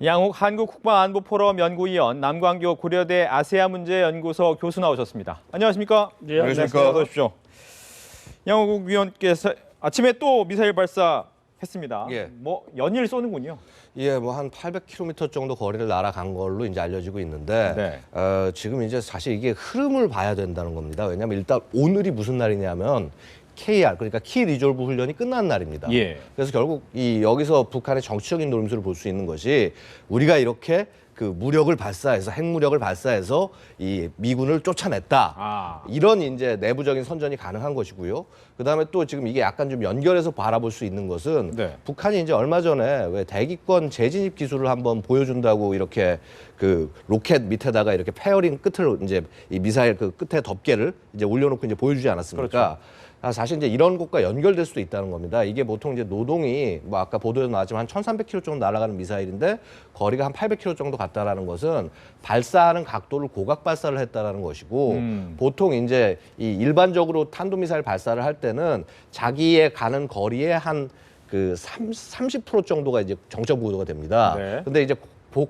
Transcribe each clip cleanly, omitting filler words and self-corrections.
양욱 한국국방안보포럼 연구위원, 남광교 고려대 아세아문제연구소 교수 나오셨습니다. 안녕하십니까? 네, 안녕하십니까? 어서 오십시오. 양욱 위원께서 아침에 또 미사일 발사했습니다. 예. 뭐 연일 쏘는군요. 예, 뭐 한 800km 정도 거리를 날아간 걸로 이제 알려지고 있는데 지금 이제 사실 이게 흐름을 봐야 된다는 겁니다. 왜냐하면 일단 오늘이 무슨 날이냐면 KR, 그러니까 키 리졸브 훈련이 끝난 날입니다. 예. 그래서 결국 여기서 북한의 정치적인 노림수를 볼 수 있는 것이 우리가 이렇게 그 무력을 발사해서 핵무력을 발사해서 이 미군을 쫓아냈다. 이런 이제 내부적인 선전이 가능한 것이고요. 그다음에 또 지금 이게 약간 좀 연결해서 바라볼 수 있는 것은 북한이 이제 얼마 전에 왜 대기권 재진입 기술을 한번 보여준다고 이렇게 그 로켓 밑에다가 이렇게 페어링 끝을 이제 이 미사일 그 끝에 덮개를 이제 올려놓고 이제 보여주지 않았습니까? 그렇죠. 사실 이제 이런 것과 연결될 수도 있다는 겁니다. 이게 보통 이제 노동이 뭐 아까 보도에 나왔지만 한 1,300km 정도 날아가는 미사일인데 거리가 한 800km 정도 갔다라는 것은 발사하는 각도를 고각 발사를 했다라는 것이고 보통 이제 이 일반적으로 탄도미사일 발사를 할 때는 자기의 가는 거리에 한 그 30% 정도가 이제 정적 고도가 됩니다. 근데 이제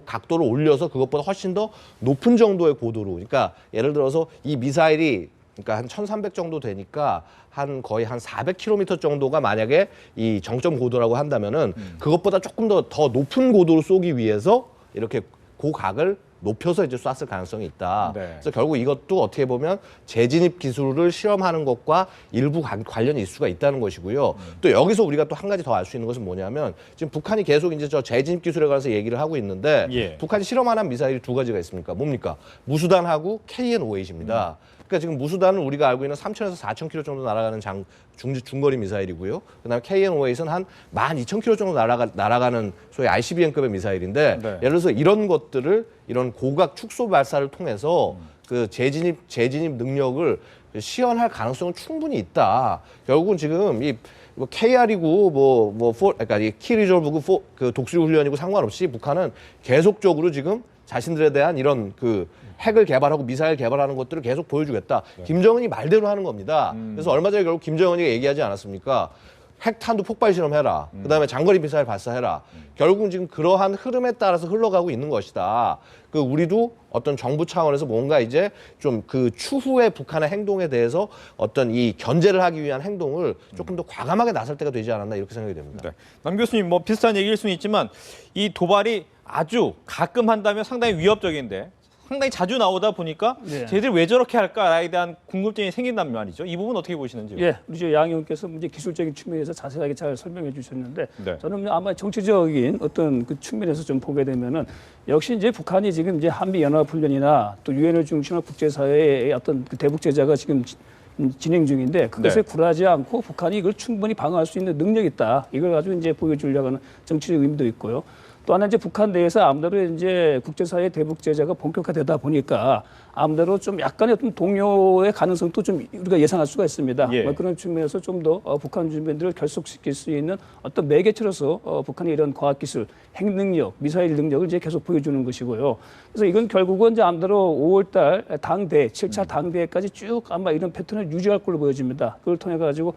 각도를 올려서 그것보다 훨씬 더 높은 정도의 고도로, 그러니까 예를 들어서 이 미사일이 그러니까 한 1,300 정도 되니까 한 거의 한 400km 정도가 만약에 이 정점 고도라고 한다면은 그것보다 조금 더 높은 고도로 쏘기 위해서 이렇게 고각을 높여서 이제 쐈을 가능성이 있다. 그래서 결국 이것도 어떻게 보면 재진입 기술을 실험하는 것과 일부 관련이 있을 수가 있다는 것이고요. 또 여기서 우리가 또 한 가지 더 알 수 있는 것은 뭐냐면 지금 북한이 계속 이제 저 재진입 기술에 관해서 얘기를 하고 있는데 북한이 실험하는 미사일이 두 가지가 있습니까? 뭡니까? 무수단하고 KN-5A입니다. 그러니까 지금 무수단은 우리가 알고 있는 3,000에서 4,000km 정도 날아가는 중거리 미사일이고요. 그다음에 KN-5A는 한 12,000km 정도 날아가는 소위 ICBM급의 미사일인데 예를 들어서 이런 것들을 이런 고각 축소 발사를 통해서 그 재진입 능력을 시연할 가능성은 충분히 있다. 결국은 지금 이 뭐 KR이고 그러니까 이 키 리졸브고 그 독수리 훈련이고 상관없이 북한은 계속적으로 지금 자신들에 대한 이런 그 핵을 개발하고 미사일 개발하는 것들을 계속 보여주겠다. 김정은이 말대로 하는 겁니다. 그래서 얼마 전에 결국 김정은이 얘기하지 않았습니까? 핵탄두 폭발 실험해라. 그다음에 장거리 미사일 발사해라. 결국은 지금 그러한 흐름에 따라서 흘러가고 있는 것이다. 그 우리도 어떤 정부 차원에서 뭔가 이제 좀 그 추후의 북한의 행동에 대해서 어떤 이 견제를 하기 위한 행동을 조금 더 과감하게 나설 때가 되지 않았나 이렇게 생각이 됩니다. 남 교수님 뭐 비슷한 얘기일 수는 있지만 이 도발이 아주 가끔 한다면 상당히 위협적인데 상당히 자주 나오다 보니까 쟤들 왜 저렇게 할까에 대한 궁금증이 생긴단 말이죠. 이 부분 어떻게 보시는지요? 예, 우리 양 의원께서 이제 기술적인 측면에서 자세하게 잘 설명해 주셨는데 저는 아마 정치적인 어떤 그 측면에서 좀 보게 되면은 역시 이제 북한이 지금 이제 한미 연합 훈련이나 또 유엔을 중심으로 국제사회의 어떤 그 대북 제재가 지금 진행 중인데 그것에 굴하지 않고 북한이 이걸 충분히 방어할 수 있는 능력이 있다. 이걸 가지고 이제 보여주려고 하는 정치적 의미도 있고요. 또 하나 이제 북한 내에서 아무래도 이제 국제사회 대북 제재가 본격화되다 보니까 아무래도 좀 약간의 어떤 동요의 가능성도 좀 우리가 예상할 수가 있습니다. 뭐 그런 측면에서 좀 더 북한 주민들을 결속시킬 수 있는 어떤 매개체로서 북한의 이런 과학기술, 핵능력, 미사일 능력을 이제 계속 보여주는 것이고요. 그래서 이건 결국은 이제 아무래도 5월달 당대, 7차 당대까지 쭉 아마 이런 패턴을 유지할 걸로 보여집니다. 그걸 통해 가지고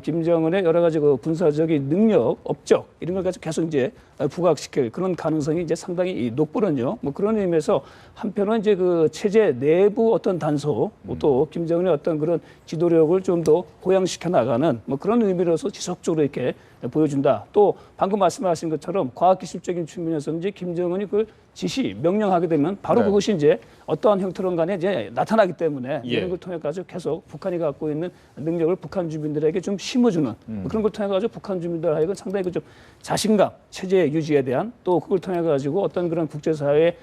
김정은의 여러 가지 그 군사적인 능력, 업적 이런 걸 가지고 계속 이제 부각시킬 그런 가능성이 이제 상당히 높거든요. 뭐 그런 의미에서 한편은 이제 그 체제 내부 어떤 단속, 또 김정은의 어떤 그런 지도력을 좀 더 고양시켜 나가는 뭐 그런 의미로서 지속적으로 이렇게 보여준다. 또 방금 말씀하신 것처럼 과학기술적인 측면에서는 이제 김정은이 그걸 지시, 명령하게 되면 바로 그것이 이제 어떠한 형태론 간에 이제 나타나기 때문에 이런 걸 통해 가지고 계속 북한이 갖고 있는 능력을 북한 주민들에게 좀 심어주는 그런 걸 통해 가지고 북한 주민들 하여금 상당히 그 좀 자신감, 체제 유지에 대한 또 그걸 통해 가지고 어떤 그런 국제사회의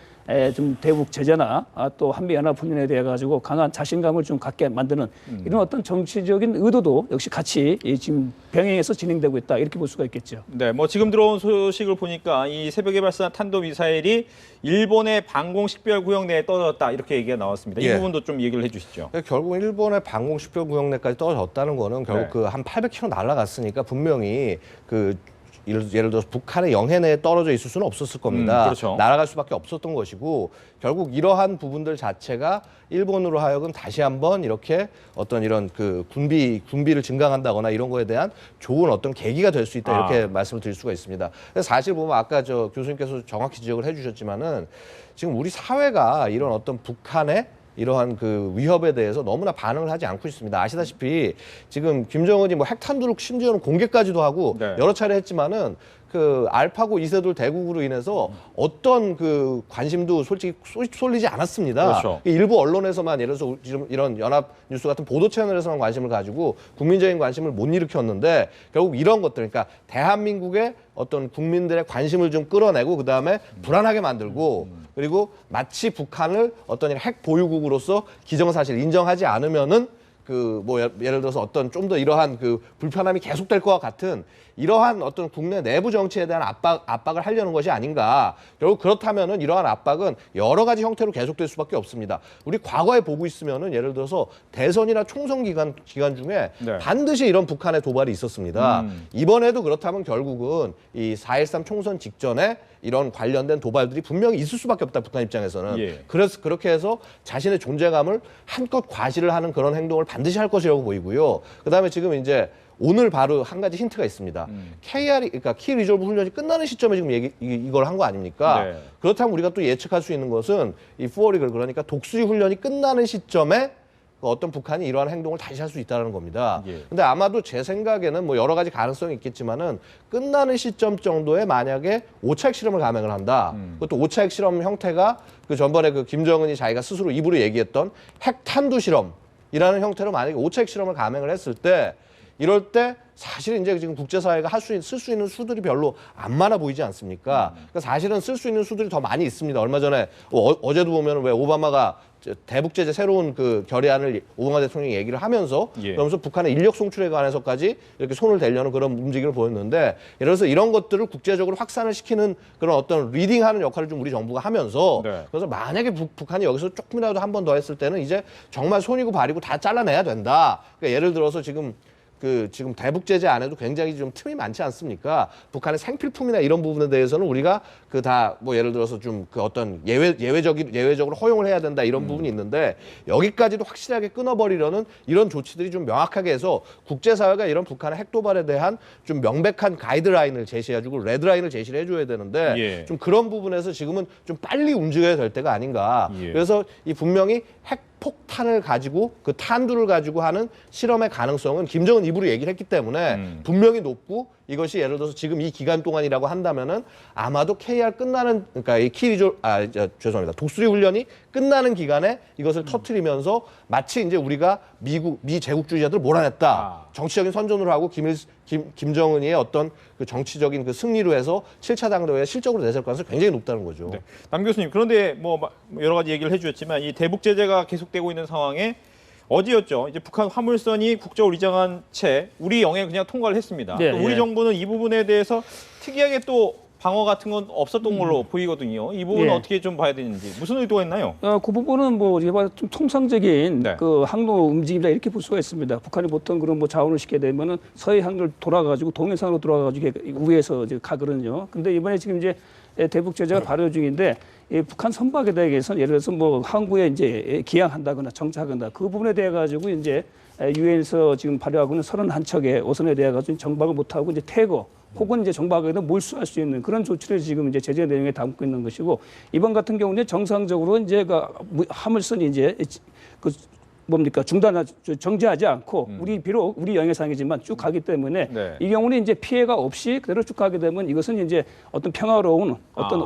좀 대북 제재나 또 한미 연합 훈련에 대해 가지고 강한 자신감을 좀 갖게 만드는 이런 어떤 정치적인 의도도 역시 같이 지금 병행해서 진행되고 있다 이렇게 볼 수가 있겠죠. 네, 뭐 지금 들어온 소식을 보니까 이 새벽에 발사한 탄도 미사일이 일본의 방공 식별 구역 내에 떨어졌다 이렇게 얘기가 나왔습니다. 이 부분도 좀 얘기를 해주시죠. 결국 일본의 방공 식별 구역 내까지 떨어졌다는 거는 결국 그 한 800km 날아갔으니까 분명히 그 예를 들어서 북한의 영해 내에 떨어져 있을 수는 없었을 겁니다. 그렇죠. 날아갈 수밖에 없었던 것이고 결국 이러한 부분들 자체가 일본으로 하여금 다시 한번 이렇게 어떤 이런 그 군비를 증강한다거나 이런 거에 대한 좋은 어떤 계기가 될 수 있다 이렇게 말씀을 드릴 수가 있습니다. 사실 보면 아까 저 교수님께서 정확히 지적을 해주셨지만은 지금 우리 사회가 이런 어떤 북한의 이러한 그 위협에 대해서 너무나 반응을 하지 않고 있습니다. 아시다시피 지금 김정은이 뭐 핵탄두를 심지어는 공개까지도 하고 네. 여러 차례 했지만은 그 알파고 이세돌 대국으로 인해서 어떤 그 관심도 솔직히 쏠리지 않았습니다. 그렇죠. 일부 언론에서만 예를 들어서 지금 이런 연합뉴스 같은 보도 채널에서만 관심을 가지고 국민적인 관심을 못 일으켰는데 결국 이런 것들, 그러니까 대한민국의 어떤 국민들의 관심을 좀 끌어내고 그 다음에 불안하게 만들고 그리고 마치 북한을 어떤 핵 보유국으로서 기정사실 인정하지 않으면은 그 뭐 예를 들어서 어떤 좀 더 이러한 그 불편함이 계속될 것과 같은 이러한 어떤 국내 내부 정치에 대한 압박을 하려는 것이 아닌가. 결국 그렇다면은 이러한 압박은 여러 가지 형태로 계속될 수밖에 없습니다. 우리 과거에 보고 있으면은 예를 들어서 대선이나 총선 기간 중에 네. 반드시 이런 북한의 도발이 있었습니다. 이번에도 그렇다면 결국은 이 4.13 총선 직전에 이런 관련된 도발들이 분명히 있을 수밖에 없다, 북한 입장에서는. 예. 그래서 그렇게 해서 자신의 존재감을 한껏 과시를 하는 그런 행동을 반드시 할 것이라고 보이고요. 그다음에 지금 이제 오늘 바로 한 가지 힌트가 있습니다. KR이, 그러니까 키 리졸브 훈련이 끝나는 시점에 지금 이걸 한 거 아닙니까? 네. 그렇다면 우리가 또 예측할 수 있는 것은 이 푸어리글, 그러니까 독수리 훈련이 끝나는 시점에 어떤 북한이 이러한 행동을 다시 할 수 있다는 겁니다. 예. 근데 아마도 제 생각에는 뭐 여러 가지 가능성이 있겠지만은 끝나는 시점 정도에 만약에 5차 핵실험을 감행을 한다. 그것도 5차 핵실험 형태가 그 전번에 그 김정은이 자기가 스스로 입으로 얘기했던 핵탄두 실험이라는 형태로 만약에 5차 핵실험을 감행을 했을 때 이럴 때 사실 이제 지금 국제사회가 쓸 수 있는 수들이 별로 안 많아 보이지 않습니까? 그러니까 사실은 쓸 수 있는 수들이 더 많이 있습니다. 얼마 전에 어제도 보면 왜 오바마가 대북 제재 새로운 그 결의안을 오바마 대통령이 얘기를 하면서 예. 그러면서 북한의 인력 송출에 관해서까지 이렇게 손을 대려는 그런 움직임을 보였는데 예를 들어서 이런 것들을 국제적으로 확산을 시키는 그런 어떤 리딩하는 역할을 좀 우리 정부가 하면서 네. 그래서 만약에 북한이 여기서 조금이라도 한 번 더 했을 때는 이제 정말 손이고 발이고 다 잘라내야 된다. 그러니까 예를 들어서 지금 대북 제재 안에도 굉장히 좀 틈이 많지 않습니까? 북한의 생필품이나 이런 부분에 대해서는 우리가 그 다 뭐 예를 들어서 좀 그 어떤 예외적으로 허용을 해야 된다 이런 부분이 있는데 여기까지도 확실하게 끊어버리려는 이런 조치들이 좀 명확하게 해서 국제사회가 이런 북한의 핵 도발에 대한 좀 명백한 가이드라인을 제시해주고 레드라인을 제시를 해줘야 되는데 예. 좀 그런 부분에서 지금은 좀 빨리 움직여야 될 때가 아닌가. 예. 그래서 이 분명히 핵 폭탄을 가지고 그 탄두를 가지고 하는 실험의 가능성은 김정은 입으로 얘기를 했기 때문에 분명히 높고 이것이 예를 들어서 지금 이 기간 동안이라고 한다면은 아마도 KR 끝나는 그러니까 이 죄송합니다. 독수리 훈련이 끝나는 기간에 이것을 터트리면서 마치 이제 우리가 미 제국주의자들을 몰아냈다. 정치적인 선전으로 하고 김정은이의 어떤 그 정치적인 그 승리로 해서 7차 당대회에 실적으로 내세울 가능성이 굉장히 높다는 거죠. 네. 남 교수님, 그런데 뭐 여러 가지 얘기를 해주셨지만 이 대북 제재가 계속되고 있는 상황에 어디였죠? 이제 북한 화물선이 국적으로 위장한 채 우리 영해 그냥 통과를 했습니다. 네, 또 우리 예. 정부는 이 부분에 대해서 특이하게 또 방어 같은 건 없었던 걸로 보이거든요. 이 부분은 예. 어떻게 좀 봐야 되는지 무슨 의도가 있나요? 그 부분은 뭐 우리가 좀 통상적인 네. 그 항로 움직임이다 이렇게 볼 수가 있습니다. 북한이 보통 그런 뭐 자원을 시게 되면은 서해 항로를 돌아가지고 동해상으로 돌아가지고 우에서 이제 가거든요. 근데 이번에 지금 이제 대북 제재가 발효 중인데 이 북한 선박에 대해서는 예를 들어서 뭐 항구에 이제 기항한다거나 정착한다 그 부분에 대해 가지고 이제 유엔에서 지금 발효하고 있는 31척의 오선에 대해 가지고 정박을 못하고 이제 퇴거 혹은 이제 정박에도 몰수할 수 있는 그런 조치를 지금 이제 제재 내용에 담고 있는 것이고 이번 같은 경우는 정상적으로 이제 그 화물선이 이제 그 뭡니까 정지하지 않고 비록 우리 영해상이지만 쭉 가기 때문에 네. 이 경우는 이제 피해가 없이 그대로 쭉 가게 되면 이것은 이제 어떤 평화로운 어떤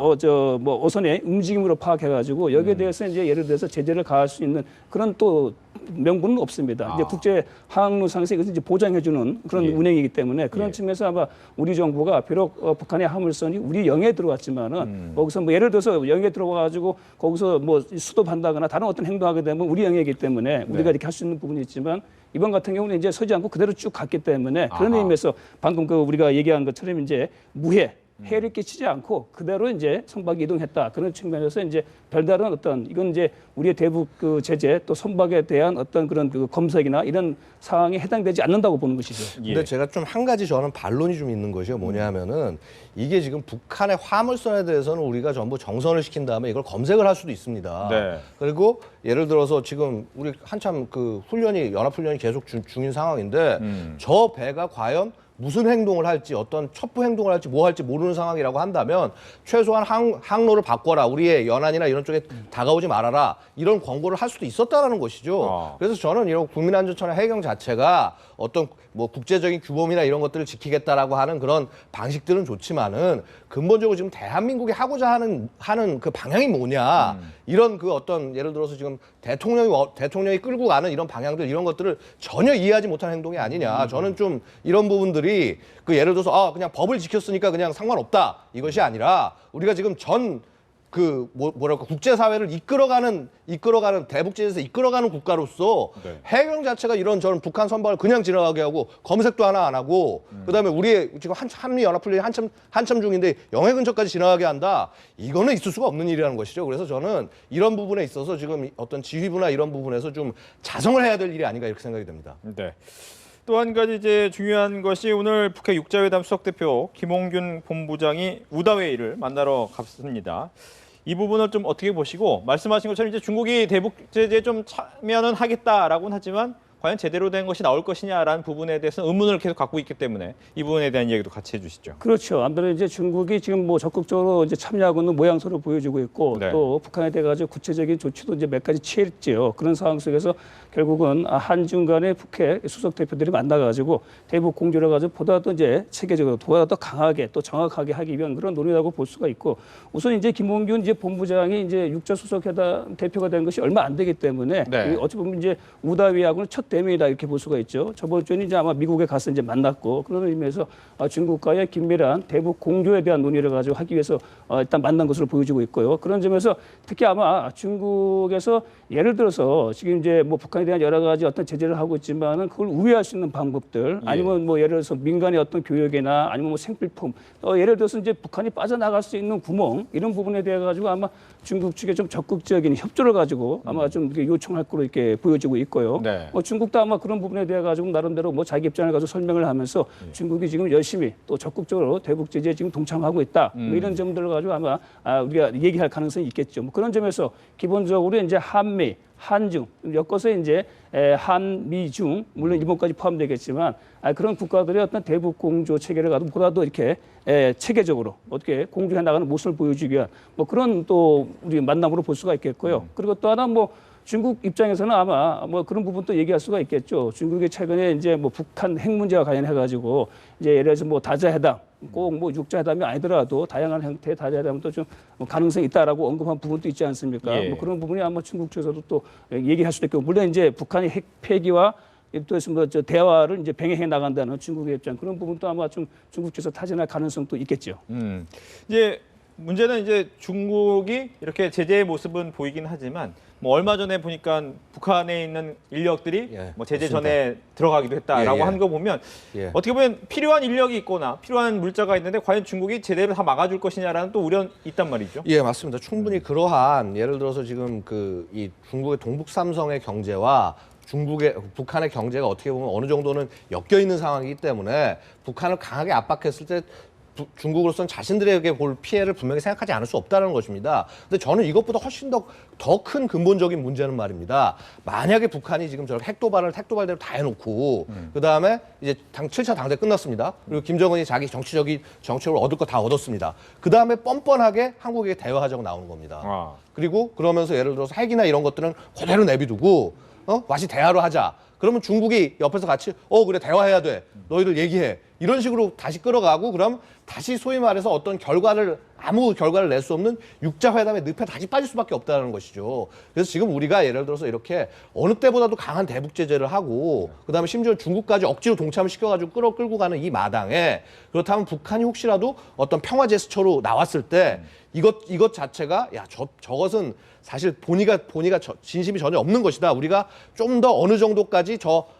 어선의 움직임으로 파악해가지고 여기에 대해서 이제 예를 들어서 제재를 가할 수 있는 그런 또 명분은 없습니다. 이제 국제 항로상에서 이것을 이제 보장해주는 그런 예. 운행이기 때문에 그런 예. 측면에서 아마 우리 정부가 비록 북한의 화물선이 우리 영해에 들어갔지만은 거기서 뭐 예를 들어서 영해에 들어가가지고 거기서 뭐 수도한다거나 다른 어떤 행동하게 되면 우리 영해이기 때문에 우리가 이렇게 할 수 있는 부분이 있지만 이번 같은 경우는 이제 서지 않고 그대로 쭉 갔기 때문에 그런 의미에서 방금 그 우리가 얘기한 것처럼 이제 무해 해를 끼치지 않고 그대로 이제 선박이 이동했다. 그런 측면에서 이제 별다른 어떤 이건 이제 우리의 대북 그 제재 또 선박에 대한 어떤 그런 그 검색이나 이런 상황에 해당되지 않는다고 보는 것이죠. 근데 제가 좀 한 가지 저는 반론이 좀 있는 것이요. 뭐냐면은 이게 지금 북한의 화물선에 대해서는 우리가 전부 정선을 시킨 다음에 이걸 검색을 할 수도 있습니다. 네. 그리고 예를 들어서 지금 우리 한참 그 훈련이 연합훈련이 계속 중인 상황인데 저 배가 과연 무슨 행동을 할지 어떤 첩부 행동을 할지 뭐 할지 모르는 상황이라고 한다면 최소한 항로를 바꿔라. 우리의 연안이나 이런 쪽에 다가오지 말아라. 이런 권고를 할 수도 있었다라는 것이죠. 그래서 저는 이런 국민안전처의 해경 자체가 어떤 뭐 국제적인 규범이나 이런 것들을 지키겠다라고 하는 그런 방식들은 좋지만은 근본적으로 지금 대한민국이 하고자 하는 그 방향이 뭐냐. 이런 그 어떤 예를 들어서 지금 대통령이 끌고 가는 이런 방향들 이런 것들을 전혀 이해하지 못하는 행동이 아니냐. 저는 좀 이런 부분들이 그 예를 들어서 그냥 법을 지켰으니까 그냥 상관없다. 이것이 아니라 우리가 지금 뭐랄까 국제사회를 이끌어가는 대북제재에서 이끌어가는 국가로서 네. 해경 자체가 이런 저는 북한 선박을 그냥 지나가게 하고 검색도 하나 안 하고 그다음에 우리의 지금 한미 연합훈련이 한참 중인데 영해 근처까지 지나가게 한다. 이거는 있을 수가 없는 일이라는 것이죠. 그래서 저는 이런 부분에 있어서 지금 어떤 지휘부나 이런 부분에서 좀 자성을 해야 될 일이 아닌가 이렇게 생각이 됩니다. 네. 또 한 가지 이제 중요한 것이 오늘 북핵 육자회담 수석대표 김홍균 본부장이 우다웨이를 만나러 갔습니다. 이 부분을 좀 어떻게 보시고 말씀하신 것처럼 이제 중국이 대북 제재에 좀 참여는 하겠다라고는 하지만 과연 제대로 된 것이 나올 것이냐라는 부분에 대해서는 의문을 계속 갖고 있기 때문에 이 부분에 대한 이야기도 같이 해주시죠. 그렇죠. 아무래도 이제 중국이 지금 뭐 적극적으로 이제 참여하고 있는 모양새를 보여주고 있고 네. 또 북한에 대해 가지고 구체적인 조치도 이제 몇 가지 취했지요. 그런 상황 속에서 결국은 한중 간의 북핵 수석 대표들이 만나가지고 대북 공조를 가지고 보다 더 이제 체계적으로 보다 더 강하게 또 정확하게 하기 위한 그런 논의라고 볼 수가 있고 우선 이제 김홍균 이제 본부장이 이제 육자 수석 회담 대표가 된 것이 얼마 안 되기 때문에 네. 어찌 보면 이제 우다위하고는 첫 대면이다 이렇게 볼 수가 있죠. 저번 주에는 이제 아마 미국에 가서 이제 만났고 그런 의미에서 중국과의 긴밀한 대북 공조에 대한 논의를 가지고 하기 위해서 일단 만난 것으로 보여지고 있고요. 그런 점에서 특히 아마 중국에서 예를 들어서 지금 이제 뭐 북한에 대한 여러 가지 어떤 제재를 하고 있지만은 그걸 우회할 수 있는 방법들 아니면 뭐 예를 들어서 민간의 어떤 교역이나 아니면 뭐 생필품 예를 들어서 이제 북한이 빠져나갈 수 있는 구멍 이런 부분에 대해 가지고 아마 중국 측에 좀 적극적인 협조를 가지고 아마 좀 이렇게 요청할 거로 이렇게 보여지고 있고요. 네. 중국도 아마 그런 부분에 대해 가지고 나름대로 뭐 자기 입장을 가지고 설명을 하면서 중국이 지금 열심히 또 적극적으로 대북 제재에 지금 동참하고 있다. 뭐 이런 점들을 가지고 아마 우리가 얘기할 가능성이 있겠죠. 뭐 그런 점에서 기본적으로 이제 한미, 한중 엮어서 이제 한미중 물론 일본까지 포함되겠지만 그런 국가들의 어떤 대북 공조 체계를 가지고 보다도 이렇게 체계적으로 어떻게 공조해 나가는 모습을 보여주기 위한 뭐 그런 또 우리 만남으로 볼 수가 있겠고요. 그리고 또 하나 뭐 중국 입장에서는 아마 뭐 그런 부분도 얘기할 수가 있겠죠. 중국이 최근에 이제 뭐 북한 핵 문제와 관련해 가지고 이제 예를 들어서 뭐 다자회담 꼭 뭐 육자회담이 아니더라도 다양한 형태의 다자회담도 좀 가능성이 있다라고 언급한 부분도 있지 않습니까? 예. 뭐 그런 부분이 아마 중국 쪽에서도 또 얘기할 수도 있고 물론 이제 북한이 핵 폐기와 또 뭐 저 대화를 이제 병행해 나간다는 중국의 입장 그런 부분도 아마 좀 중국 쪽에서 타진할 가능성도 있겠죠. 이제 문제는 이제 중국이 이렇게 제재의 모습은 보이긴 하지만 뭐 얼마 전에 보니까 북한에 있는 인력들이 뭐 제재 전에 들어가기도 했다라고 하는 거 보면 어떻게 보면 필요한 인력이 있거나 필요한 물자가 있는데 과연 중국이 제대로 다 막아줄 것이냐라는 또 우려는 있단 말이죠. 예, 맞습니다. 충분히 그러한 예를 들어서 지금 이 중국의 동북 삼성의 경제와 북한의 경제가 어떻게 보면 어느 정도는 엮여 있는 상황이기 때문에 북한을 강하게 압박했을 때 중국으로서는 자신들에게 볼 피해를 분명히 생각하지 않을 수 없다는 것입니다. 근데 저는 이것보다 훨씬 더 큰 근본적인 문제는 말입니다. 만약에 북한이 지금 저렇게 핵도발대로 다 해놓고 그다음에 이제 7차 당대 끝났습니다. 그리고 김정은이 자기 정치적으로 얻을 거 다 얻었습니다. 그다음에 뻔뻔하게 한국에게 대화하자고 나오는 겁니다. 그리고 그러면서 예를 들어서 핵이나 이런 것들은 그대로 내비두고 다시 대화로 하자. 그러면 중국이 옆에서 같이 그래 대화해야 돼. 너희들 얘기해. 이런 식으로 다시 끌어가고 그럼 다시 소위 말해서 어떤 아무 결과를 낼 수 없는 육자회담의 늪에 다시 빠질 수밖에 없다는 것이죠. 그래서 지금 우리가 예를 들어서 이렇게 어느 때보다도 강한 대북 제재를 하고 그다음에 심지어 중국까지 억지로 동참을 시켜가지고 끌고 가는 이 마당에 그렇다면 북한이 혹시라도 어떤 평화 제스처로 나왔을 때 이것 자체가 저것은 사실 본의가 진심이 전혀 없는 것이다. 우리가 좀 더 어느 정도까지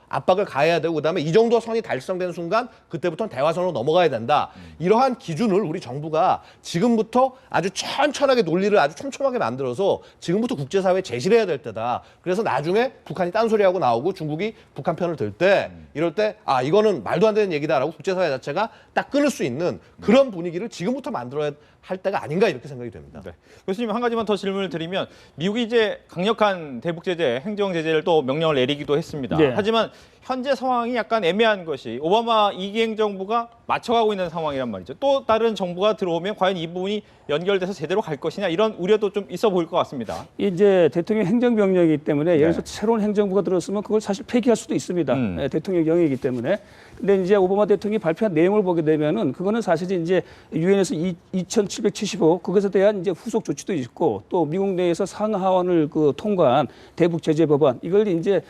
압박을 가해야 되고 그다음에 이 정도 선이 달성되는 순간 그때부터는 대화선으로 넘어가야 된다. 이러한 기준을 우리 정부가 지금부터 아주 천천하게 논리를 아주 촘촘하게 만들어서 지금부터 국제사회에 제시를 해야 될 때다. 그래서 나중에 북한이 딴소리하고 나오고 중국이 북한 편을 들 때 이럴 때 아 이거는 말도 안 되는 얘기다라고 국제사회 자체가 딱 끊을 수 있는 그런 분위기를 지금부터 만들어야 할 때가 아닌가 이렇게 생각이 됩니다. 네. 교수님 한 가지만 더 질문을 드리면 미국이 이제 강력한 대북 제재, 행정 제재를 또 명령을 내리기도 했습니다. 네. 하지만 현재 상황이 약간 애매한 것이 오바마 2기 행정부가 맞춰가고 있는 상황이란 말이죠. 또 다른 정부가 들어오면 과연 이 부분이 연결돼서 제대로 갈 것이냐 이런 우려도 좀 있어 보일 것 같습니다. 이제 대통령 행정명령이기 때문에 예를 들어서 새로운 행정부가 들어서면 그걸 사실 폐기할 수도 있습니다. 대통령 영역이기 때문에. 근데 이제 오바마 대통령이 발표한 내용을 보게 되면은 그거는 사실 이제 유엔에서 2775 그것에 대한 이제 후속 조치도 있고 또 미국 내에서 상하원을 통과한 대북 제재 법안 이걸 이제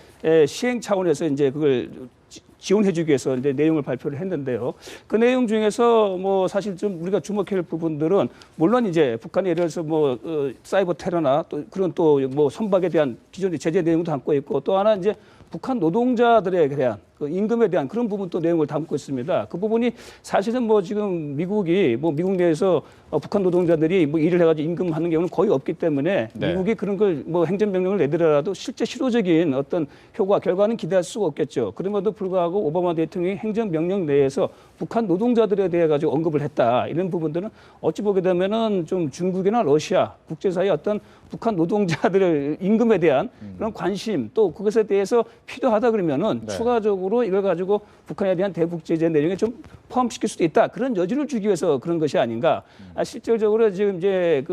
시행 차원에서 이제 그걸 지원해주기 위해서 이제 내용을 발표를 했는데요. 그 내용 중에서 뭐 사실 좀 우리가 주목해야 할 부분들은 물론 이제 북한이 예를 들어서 뭐 사이버 테러나 또 그런 또 뭐 선박에 대한 기존의 제재 내용도 담고 있고 또 하나 이제 북한 노동자들에 대한 그 임금에 대한 그런 부분도 내용을 담고 있습니다. 그 부분이 사실은 뭐 지금 미국이 뭐 미국 내에서 북한 노동자들이 뭐 일을 해가지고 임금하는 경우는 거의 없기 때문에 네. 미국이 그런 걸 뭐 행정명령을 내더라도 실제 실효적인 어떤 효과, 결과는 기대할 수가 없겠죠. 그럼에도 불구하고 오바마 대통령이 행정명령 내에서 북한 노동자들에 대해 가지고 언급을 했다. 이런 부분들은 어찌 보게 되면은 좀 중국이나 러시아 국제사회의 어떤 북한 노동자들의 임금에 대한 그런 관심 또 그것에 대해서 필요하다 그러면은 네. 추가적으로 이걸 가지고 북한에 대한 대북 제재 내용에 좀 포함시킬 수도 있다. 그런 여지를 주기 위해서 그런 것이 아닌가. 실질적으로 지금 이제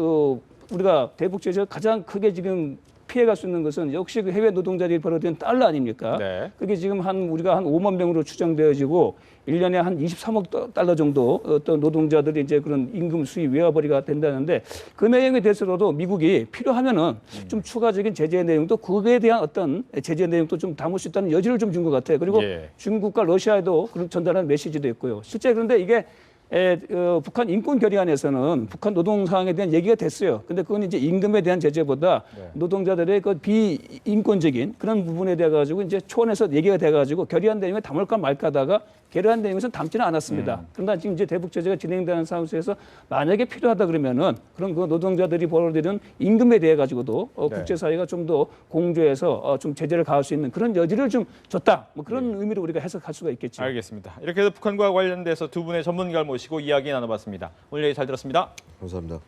우리가 대북 제재가 가장 크게 지금 피해갈 수 있는 것은 역시 그 해외 노동자들이 벌어들인 달러 아닙니까? 네. 그게 지금 우리가 한 5만 명으로 추정되어지고 1년에 한 23억 달러 정도 어떤 노동자들이 이제 그런 임금 수입 외화벌이가 된다는데 그 내용에 대해서도 미국이 필요하면은 좀 추가적인 제재 내용도 그거에 대한 어떤 제재 내용도 좀 담을 수 있다는 여지를 좀 준 것 같아요. 그리고 예. 중국과 러시아에도 그런 전달하는 메시지도 있고요. 실제 그런데 이게 북한 인권 결의안에서는 북한 노동 사항에 대한 얘기가 됐어요. 근데 그건 이제 임금에 대한 제재보다 노동자들의 그 비인권적인 그런 부분에 대해 가지고 이제 초원에서 얘기가 돼 가지고 결의안 내용에 담을까 말까 하다가 결의안 내용에서 담지는 않았습니다. 그러나 지금 이제 대북 제재가 진행되는 상황에서 만약에 필요하다 그러면은 그런 그 노동자들이 벌어들이는 임금에 대해 가지고도 국제사회가 좀 더 공조해서 좀 제재를 가할 수 있는 그런 여지를 좀 줬다. 뭐 그런 의미로 우리가 해석할 수가 있겠죠. 알겠습니다. 이렇게 해서 북한과 관련돼서 두 분의 전문가를 모시고 이야기 나눠봤습니다. 오늘 얘기 잘 들었습니다. 감사합니다.